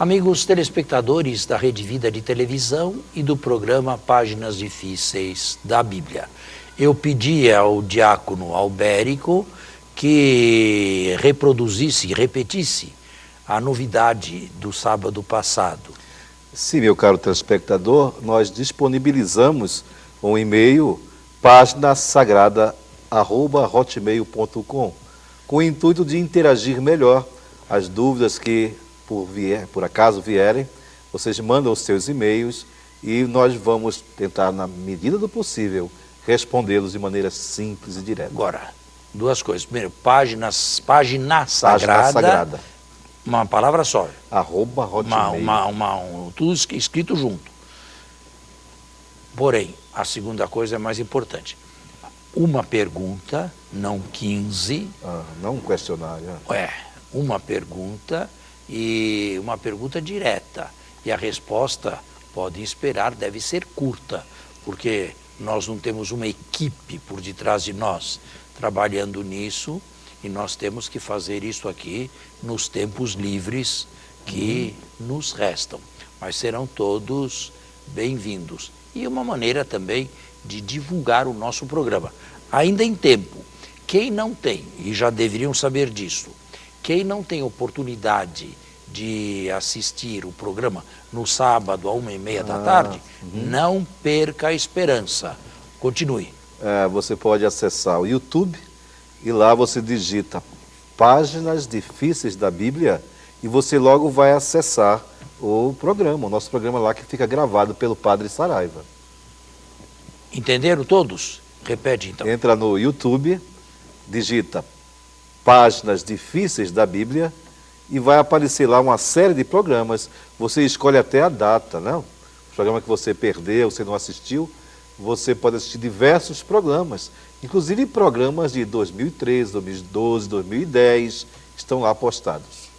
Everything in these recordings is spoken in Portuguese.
Amigos telespectadores da Rede Vida de Televisão e do programa Páginas Difíceis da Bíblia, eu pedi ao diácono Albérico que repetisse a novidade do sábado passado. Sim, meu caro telespectador, nós disponibilizamos um e-mail paginasagrada@hotmail.com com o intuito de interagir melhor. As dúvidas que por acaso vierem, vocês mandam os seus e-mails e nós vamos tentar, na medida do possível, respondê-los de maneira simples e direta. Agora, duas coisas. Primeiro, página sagrada, uma palavra só. @hotmail. Tudo escrito junto. Porém, a segunda coisa é mais importante. Uma pergunta, não 15. Não um questionário. Uma pergunta e uma pergunta direta. E a resposta, podem esperar, deve ser curta, porque nós não temos uma equipe por detrás de nós trabalhando nisso e nós temos que fazer isso aqui nos tempos livres que nos restam. Mas serão todos bem-vindos. E uma maneira também de divulgar o nosso programa. Ainda em tempo, quem não tem, e já deveriam saber disso, quem não tem oportunidade de assistir o programa no sábado, à 1h30 da tarde, não perca a esperança. Continue. Você pode acessar o YouTube e lá você digita Páginas Difíceis da Bíblia e você logo vai acessar o programa, o nosso programa lá que fica gravado pelo Padre Saraiva. Entenderam todos? Repete então. Entra no YouTube, digita Páginas Difíceis da Bíblia e vai aparecer lá uma série de programas. Você escolhe até a data, né? O programa que você perdeu, você não assistiu, você pode assistir diversos programas, inclusive programas de 2013, 2012, 2010, estão lá postados.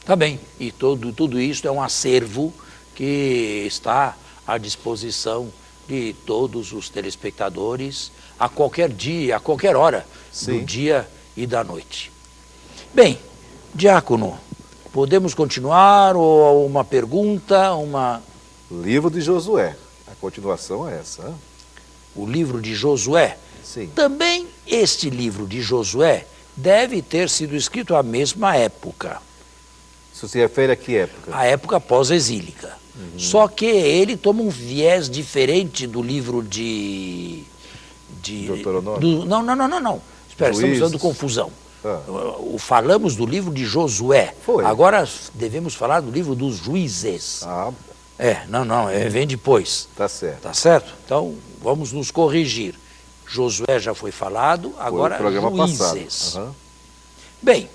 Tá bem, e tudo isso é um acervo que está à disposição de todos os telespectadores a qualquer dia, a qualquer hora do dia e da noite. Bem, diácono, podemos continuar ou uma pergunta, Livro de Josué, a continuação é essa. Hein? O livro de Josué? Sim. Também este livro de Josué deve ter sido escrito à mesma época. Isso se refere a que época? A época pós-exílica. Só que ele toma um viés diferente do livro de Deuteronômio? Não. Espera, estamos dando confusão. Falamos do livro de Josué. Foi. Agora devemos falar do livro dos Juízes. Vem depois. Tá certo. Tá certo? Então, vamos nos corrigir. Josué já foi falado, agora Juízes. Bem,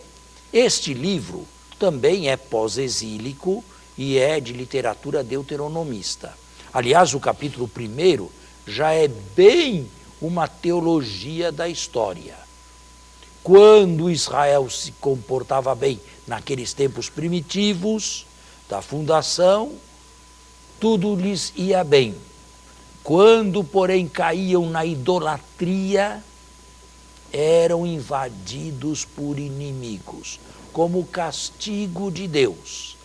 este livro também é pós-exílico e é de literatura deuteronomista. Aliás, o capítulo 1 já é bem uma teologia da história. Quando Israel se comportava bem naqueles tempos primitivos da fundação, tudo lhes ia bem. Quando, porém, caíam na idolatria, eram invadidos por inimigos, como castigo de Deus.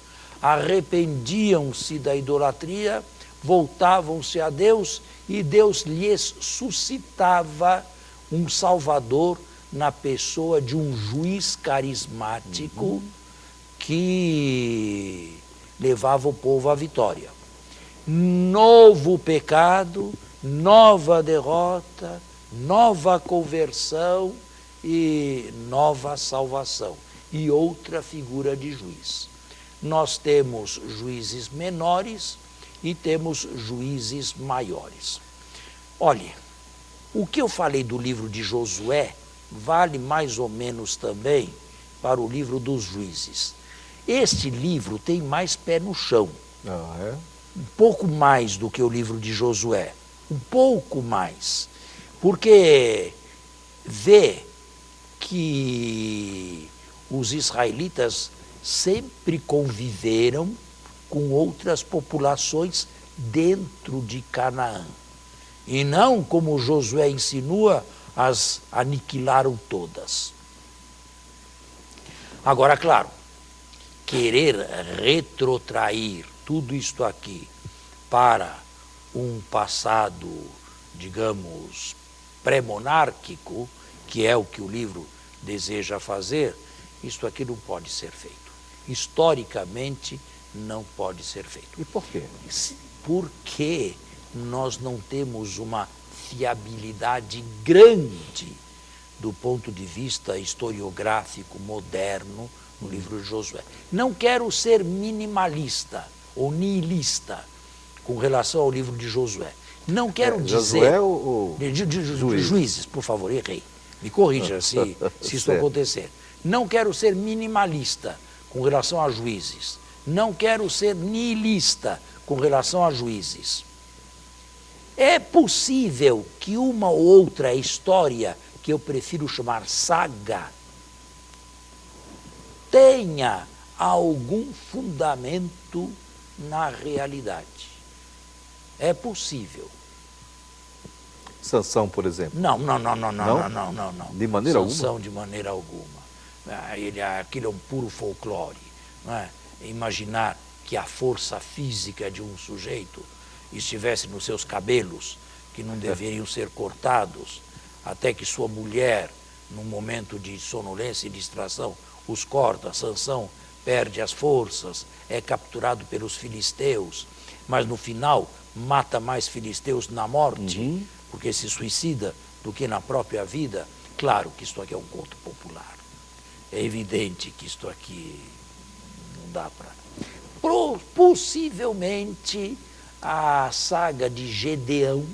Arrependiam-se da idolatria, voltavam-se a Deus e Deus lhes suscitava um Salvador na pessoa de um juiz carismático que levava o povo à vitória. Novo pecado, nova derrota, nova conversão e nova salvação. E outra figura de juiz. Nós temos juízes menores e temos juízes maiores. Olhe, o que eu falei do livro de Josué vale mais ou menos também para o livro dos Juízes. Este livro tem mais pé no chão. Um pouco mais do que o livro de Josué. Um pouco mais. Porque vê que os israelitas sempre conviveram com outras populações dentro de Canaã. E não, como Josué insinua, as aniquilaram todas. Agora, claro, querer retrotrair tudo isto aqui para um passado, digamos, pré-monárquico, que é o que o livro deseja fazer, isto aqui não pode ser feito. Historicamente, não pode ser feito. E por quê? Porque nós não temos uma fiabilidade grande do ponto de vista historiográfico moderno no livro de Josué. Não quero ser minimalista ou nihilista com relação ao livro de Josué. Não quero dizer... Josué ou Juízes, por favor, errei. Me corrija se isso acontecer. Não quero ser minimalista com relação a Juízes. Não quero ser nihilista com relação a Juízes. É possível que uma ou outra história, que eu prefiro chamar saga, tenha algum fundamento na realidade. É possível. Sansão, por exemplo? Não. De maneira Sansão, alguma? de maneira alguma. Aquilo é um puro folclore. Não é? Imaginar que a força física de um sujeito estivesse nos seus cabelos, que não deveriam ser cortados, até que sua mulher, num momento de sonolência e distração, os corta. Sansão perde as forças, é capturado pelos filisteus, mas no final mata mais filisteus na morte, porque se suicida, do que na própria vida. Claro que isto aqui é um conto popular. É evidente que isto aqui não dá para... Possivelmente a saga de Gedeão...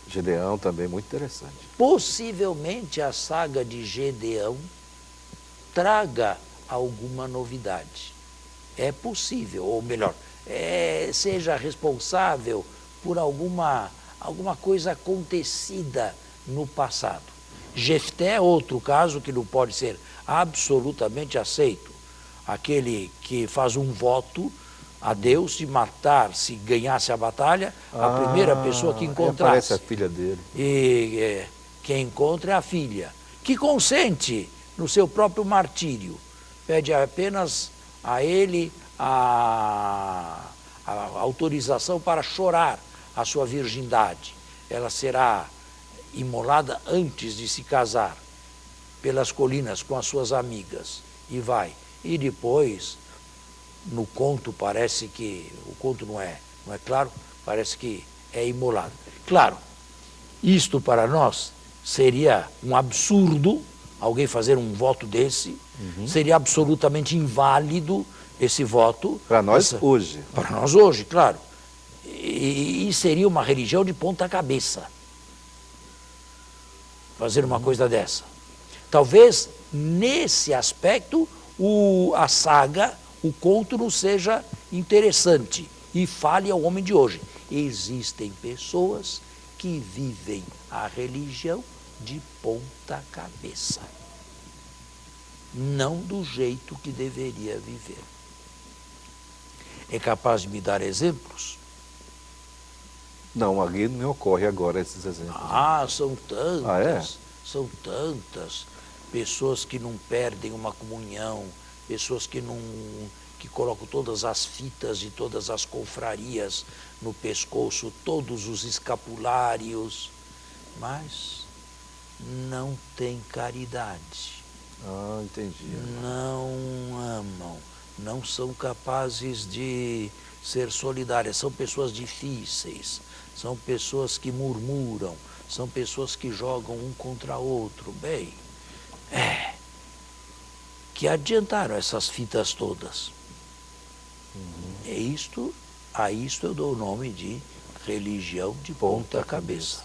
Gedeão também, muito interessante. Possivelmente a saga de Gedeão traga alguma novidade. É possível, ou melhor, seja responsável por alguma coisa acontecida no passado. Jefté é outro caso que não pode ser absolutamente aceito. Aquele que faz um voto a Deus de matar, se ganhasse a batalha, a primeira pessoa que encontrasse. Aparece a filha dele. E quem encontra é a filha, que consente no seu próprio martírio. Pede apenas a ele a autorização para chorar a sua virgindade. Ela será imolada antes de se casar, pelas colinas com as suas amigas, e vai. E depois, no conto parece que, o conto não é claro, parece que é imolado. Claro, isto para nós seria um absurdo, alguém fazer um voto desse, seria absolutamente inválido esse voto. Para nós hoje. Para nós hoje, claro. E seria uma religião de ponta cabeça fazer uma coisa dessa. Talvez, nesse aspecto, a saga, o conto não seja interessante e fale ao homem de hoje. Existem pessoas que vivem a religião de ponta cabeça, não do jeito que deveria viver. É capaz de me dar exemplos? Não, aqui não me ocorre agora esses exemplos. São tantas, são tantas pessoas que não perdem uma comunhão, pessoas que colocam todas as fitas de todas as confrarias no pescoço, todos os escapulários, mas não têm caridade. Entendi. Não amam, não são capazes de ser solidárias, são pessoas difíceis, são pessoas que murmuram, são pessoas que jogam um contra outro. Bem, que adiantaram essas fitas todas? A isto eu dou o nome de religião de ponta cabeça.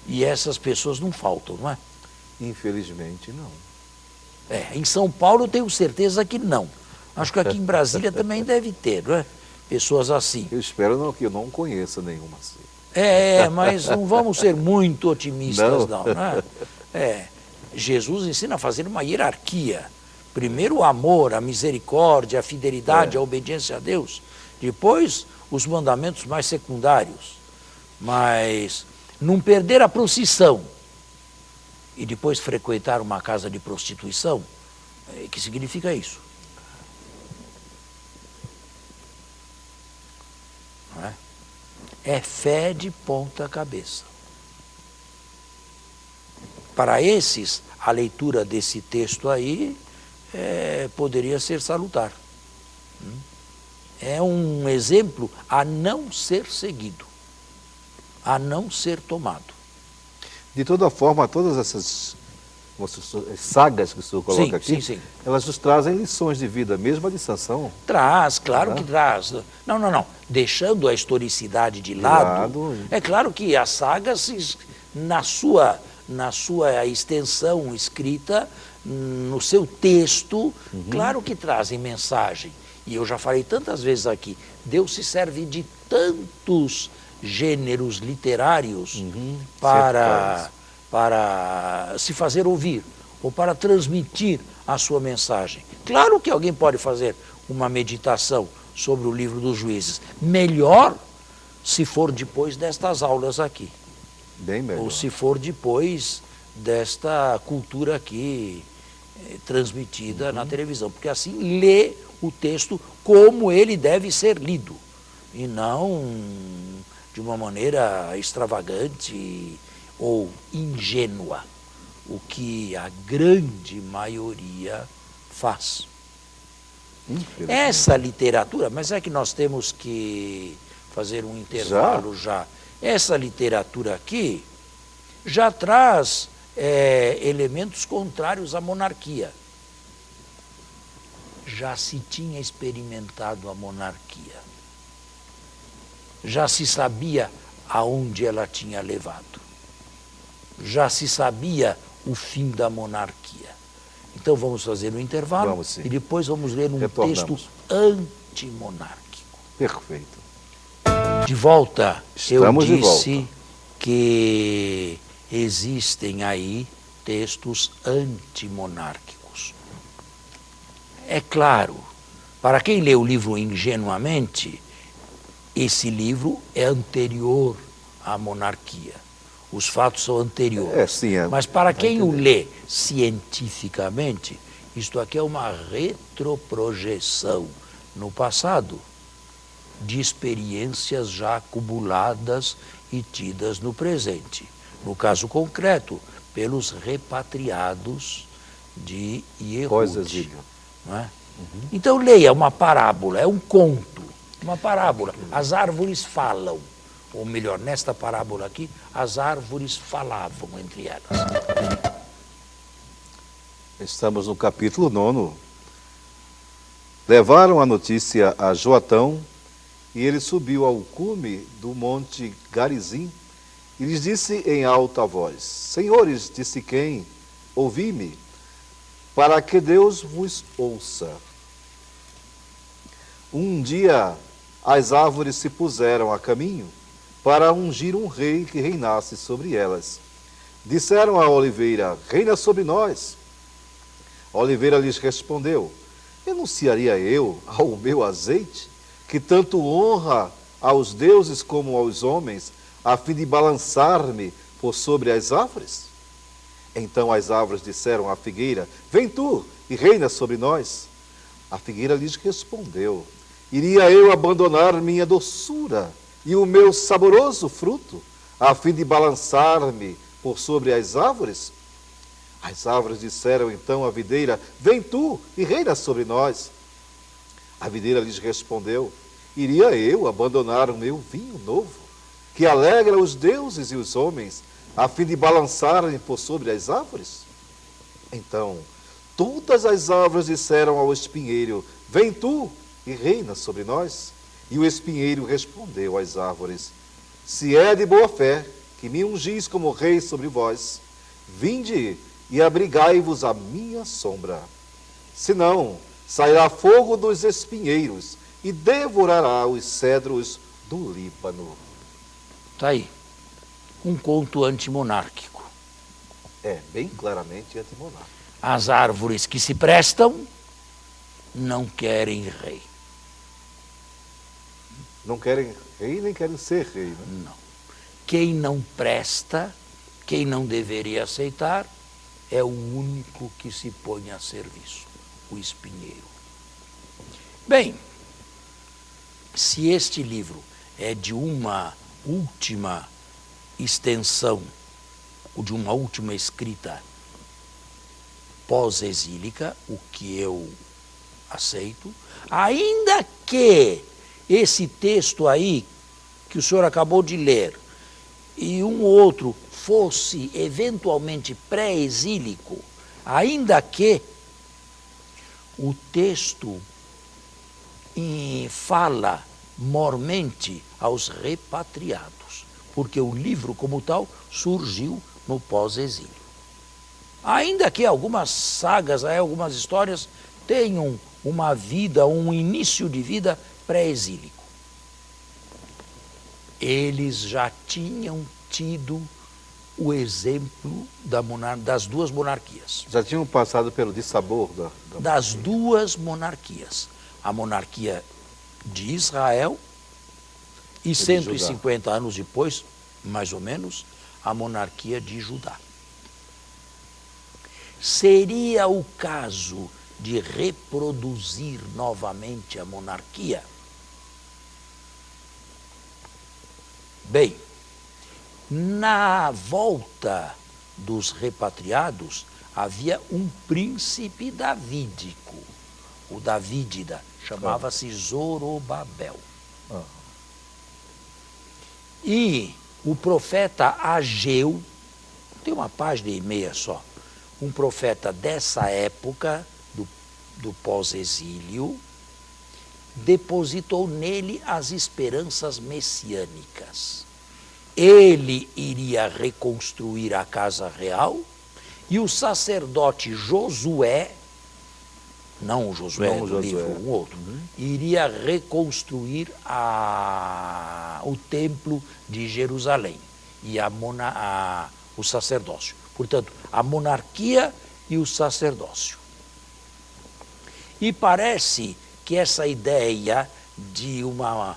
E essas pessoas não faltam, não é? Infelizmente, não. Em São Paulo eu tenho certeza que não. Acho que aqui em Brasília também deve ter, não é? Pessoas assim. Eu espero que eu não conheça nenhuma assim. Mas não vamos ser muito otimistas, não é? Jesus ensina a fazer uma hierarquia. Primeiro o amor, a misericórdia, a fidelidade, a obediência a Deus. Depois os mandamentos mais secundários. Mas não perder a procissão e depois frequentar uma casa de prostituição, que significa isso? é fé de ponta cabeça. Para esses, a leitura desse texto aí poderia ser salutar. É um exemplo a não ser seguido, a não ser tomado. De toda forma, todas essas sagas que o senhor coloca aqui, sim. Elas nos trazem lições de vida, mesmo a de Sansão. Traz, claro que traz. Não. Deixando a historicidade de lado, é claro que as sagas, na sua extensão escrita, no seu texto, claro que trazem mensagem. E eu já falei tantas vezes aqui, Deus se serve de tantos gêneros literários para se fazer ouvir, ou para transmitir a sua mensagem. Claro que alguém pode fazer uma meditação sobre o livro dos Juízes. Melhor se for depois destas aulas aqui. Bem melhor. Ou se for depois desta cultura aqui transmitida na televisão. Porque assim lê o texto como ele deve ser lido. E não de uma maneira extravagante ou ingênua, o que a grande maioria faz. Essa literatura, mas é que nós temos que fazer um intervalo já. Essa literatura aqui já traz elementos contrários à monarquia. Já se tinha experimentado a monarquia. Já se sabia aonde ela tinha levado. Já se sabia o fim da monarquia. Então vamos fazer um intervalo e depois vamos ler um texto antimonárquico. Perfeito. De volta, Estamos eu disse de volta. Que existem aí textos antimonárquicos. É claro, para quem lê o livro ingenuamente, esse livro é anterior à monarquia. Os fatos são anteriores. Mas para quem o lê cientificamente, isto aqui é uma retroprojeção no passado de experiências já acumuladas e tidas no presente. No caso concreto, pelos repatriados de Yehud. Não é? Então leia uma parábola, é um conto, uma parábola. As árvores falam. Ou melhor, nesta parábola aqui, as árvores falavam entre elas. Estamos no capítulo 9. Levaram a notícia a Joatão, e ele subiu ao cume do monte Garizim, e lhes disse em alta voz: Senhores de Siquém, ouvi-me, para que Deus vos ouça. Um dia as árvores se puseram a caminho, para ungir um rei que reinasse sobre elas. Disseram à oliveira: reina sobre nós. A oliveira lhes respondeu: renunciaria eu ao meu azeite, que tanto honra aos deuses como aos homens, a fim de balançar-me por sobre as árvores? Então as árvores disseram à figueira: vem tu e reina sobre nós. A figueira lhes respondeu: iria eu abandonar minha doçura e o meu saboroso fruto, a fim de balançar-me por sobre as árvores? As árvores disseram então à videira: vem tu e reina sobre nós. A videira lhes respondeu: iria eu abandonar o meu vinho novo, que alegra os deuses e os homens, a fim de balançar-me por sobre as árvores? Então todas as árvores disseram ao espinheiro: vem tu e reina sobre nós. E o espinheiro respondeu às árvores: se é de boa fé que me ungis como rei sobre vós, vinde e abrigai-vos à minha sombra. Senão, sairá fogo dos espinheiros e devorará os cedros do Líbano. Está aí, um conto antimonárquico. É, bem claramente antimonárquico. As árvores que se prestam não querem rei. Não querem rei, nem querem ser rei, né? Não. Quem não presta, quem não deveria aceitar, é o único que se põe a serviço, o espinheiro. Bem, se este livro é de uma última extensão, de uma última escrita pós-exílica, o que eu aceito, ainda que esse texto aí, que o senhor acabou de ler, e um outro fosse eventualmente pré-exílico, ainda que o texto fala mormente aos repatriados, porque o livro como tal surgiu no pós-exílio. Ainda que algumas sagas, algumas histórias tenham uma vida, um início de vida pré-exílico. Eles já tinham tido o exemplo das duas monarquias. Já tinham passado pelo dissabor das duas monarquias. A monarquia de Israel e 150 anos depois, mais ou menos, a monarquia de Judá. Seria o caso de reproduzir novamente a monarquia? Bem, na volta dos repatriados havia um príncipe davídico, o Davívida, chamava-se Zorobabel. E o profeta Ageu, tem uma página e meia só, um profeta dessa época, do pós-exílio, depositou nele as esperanças messiânicas. Ele iria reconstruir a casa real e o sacerdote Josué, não o Josué do livro, um outro, iria reconstruir o templo de Jerusalém e o sacerdócio. Portanto, a monarquia e o sacerdócio. E parece que essa ideia de uma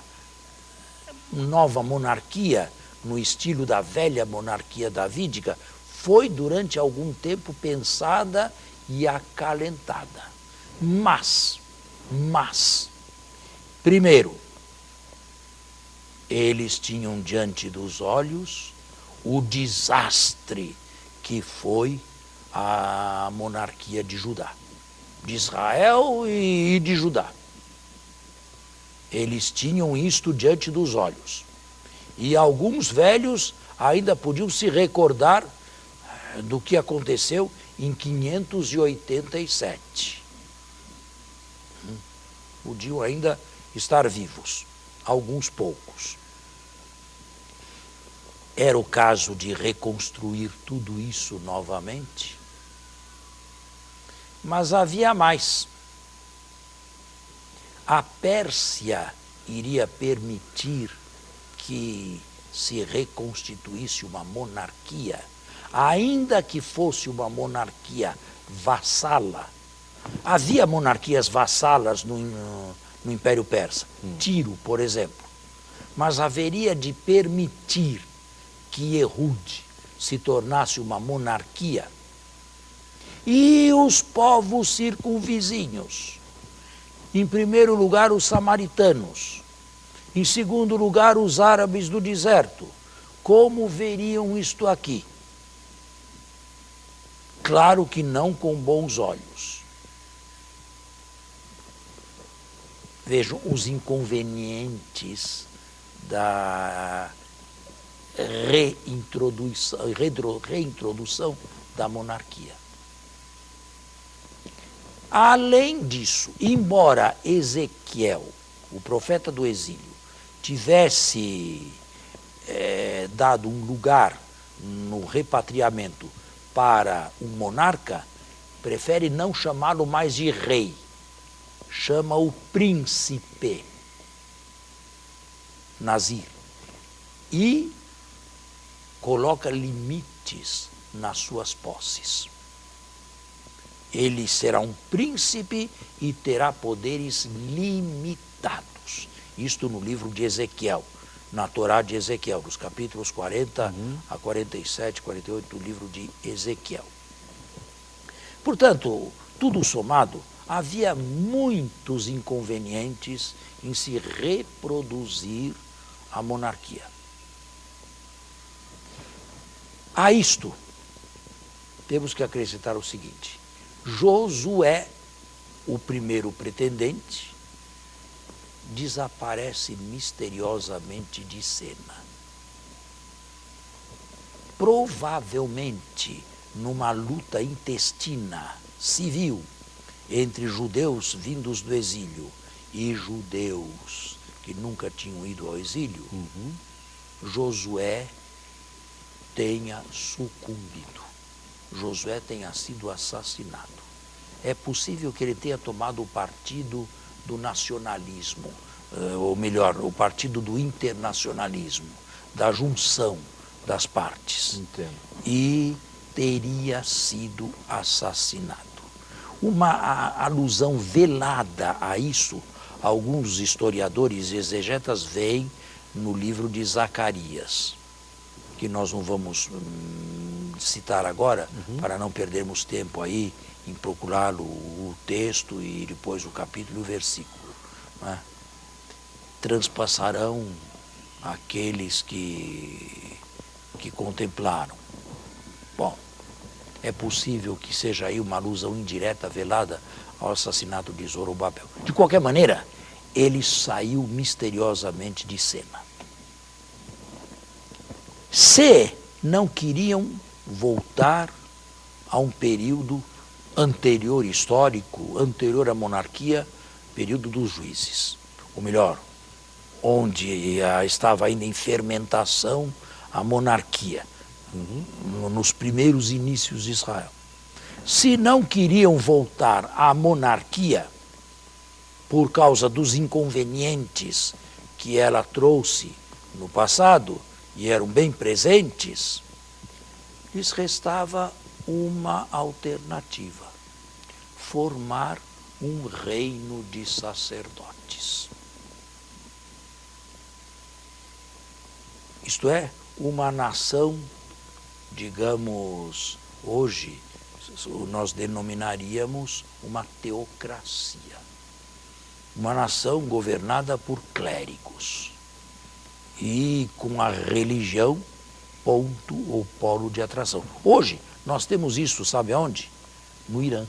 nova monarquia, no estilo da velha monarquia davídica, foi durante algum tempo pensada e acalentada. Mas, primeiro, eles tinham diante dos olhos o desastre que foi a monarquia de Judá, de Israel e de Judá. Eles tinham isto diante dos olhos. E alguns velhos ainda podiam se recordar do que aconteceu em 587. Podiam ainda estar vivos, alguns poucos. Era o caso de reconstruir tudo isso novamente? Mas havia mais. A Pérsia iria permitir que se reconstituísse uma monarquia, ainda que fosse uma monarquia vassala. Havia monarquias vassalas no Império Persa, Tiro, por exemplo, mas haveria de permitir que Ehud se tornasse uma monarquia e os povos circunvizinhos, em primeiro lugar os samaritanos, em segundo lugar os árabes do deserto, como veriam isto aqui? Claro que não com bons olhos. Vejam os inconvenientes da reintrodução da monarquia. Além disso, embora Ezequiel, o profeta do exílio, tivesse dado um lugar no repatriamento para um monarca, prefere não chamá-lo mais de rei, chama-o príncipe, Nazir, e coloca limites nas suas posses. Ele será um príncipe e terá poderes limitados. Isto no livro de Ezequiel, na Torá de Ezequiel, nos capítulos 40 a 47, 48 do livro de Ezequiel. Portanto, tudo somado, havia muitos inconvenientes em se reproduzir a monarquia. A isto, temos que acrescentar o seguinte: Josué, o primeiro pretendente, desaparece misteriosamente de cena. Provavelmente numa luta intestina, civil, entre judeus vindos do exílio e judeus que nunca tinham ido ao exílio, Josué tenha sucumbido. Josué tenha sido assassinado. É possível que ele tenha tomado o partido do nacionalismo, ou melhor, o partido do internacionalismo, da junção das partes. Entendo. E teria sido assassinado. Uma alusão velada a isso, alguns historiadores e exegetas veem no livro de Zacarias, que nós não vamos citar agora, para não perdermos tempo aí em procurar o texto e depois o capítulo e o versículo. Né? Transpassarão aqueles que contemplaram. Bom, é possível que seja aí uma alusão indireta, velada, ao assassinato de Zorobabel. De qualquer maneira, ele saiu misteriosamente de cena. Se não queriam voltar a um período anterior histórico, anterior à monarquia, período dos juízes. Ou melhor, onde estava ainda em fermentação a monarquia, nos primeiros inícios de Israel. Se não queriam voltar à monarquia por causa dos inconvenientes que ela trouxe no passado, e eram bem presentes, lhes restava uma alternativa: formar um reino de sacerdotes. Isto é, uma nação, digamos, hoje nós denominaríamos uma teocracia. Uma nação governada por clérigos e com a religião ponto ou polo de atração. Hoje nós temos isso, sabe aonde? No Irã.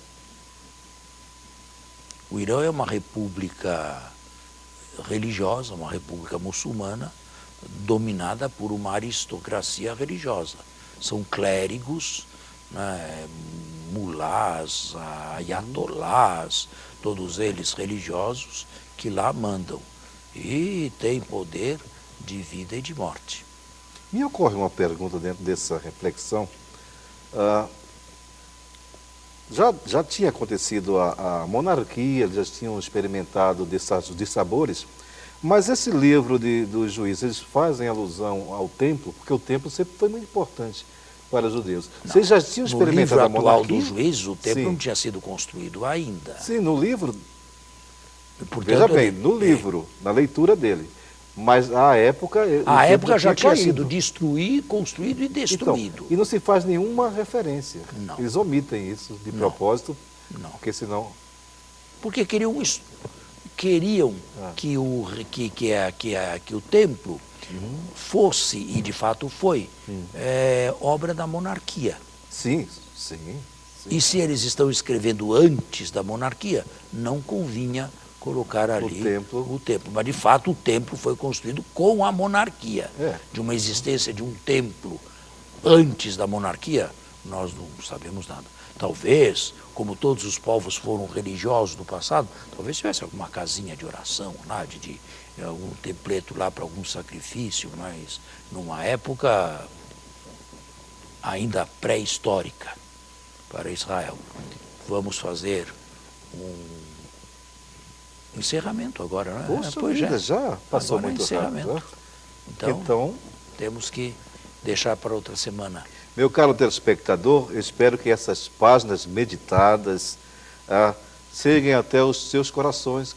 O Irã é uma república religiosa, uma república muçulmana, dominada por uma aristocracia religiosa. São clérigos, né, mulás, ayatolás, todos eles religiosos, que lá mandam e têm poder de vida e de morte. Me ocorre uma pergunta dentro dessa reflexão. Já tinha acontecido a monarquia, eles já tinham experimentado de sabores, mas esse livro dos juízes, eles fazem alusão ao templo, porque o templo sempre foi muito importante para os judeus. Não. Vocês já tinham experimentado a monarquia? No livro atual dos juízes, o templo Sim. não tinha sido construído ainda. Sim, no livro, Portanto, veja bem, no livro, na leitura dele. Mas à época... A época já tinha caído. sido destruído, construído e destruído. Então, e não se faz nenhuma referência. Não. Eles omitem isso de propósito, Não. porque senão... Porque queriam que o templo fosse, e de fato foi, obra da monarquia. Sim. E se eles estão escrevendo antes da monarquia, não convinha colocar ali o templo. Mas, de fato, o templo foi construído com a monarquia. De uma existência de um templo antes da monarquia, nós não sabemos nada. Talvez, como todos os povos foram religiosos do passado, talvez tivesse alguma casinha de oração lá, de algum templeto lá para algum sacrifício, mas numa época ainda pré-histórica para Israel. Vamos fazer um encerramento agora, né? Poxa vida, já passou agora muito rápido. Né? Então, temos que deixar para outra semana. Meu caro telespectador, eu espero que essas páginas meditadas cheguem até os seus corações,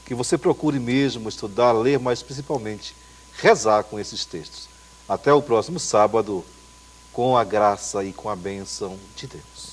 que você procure mesmo estudar, ler, mas principalmente rezar com esses textos. Até o próximo sábado, com a graça e com a bênção de Deus.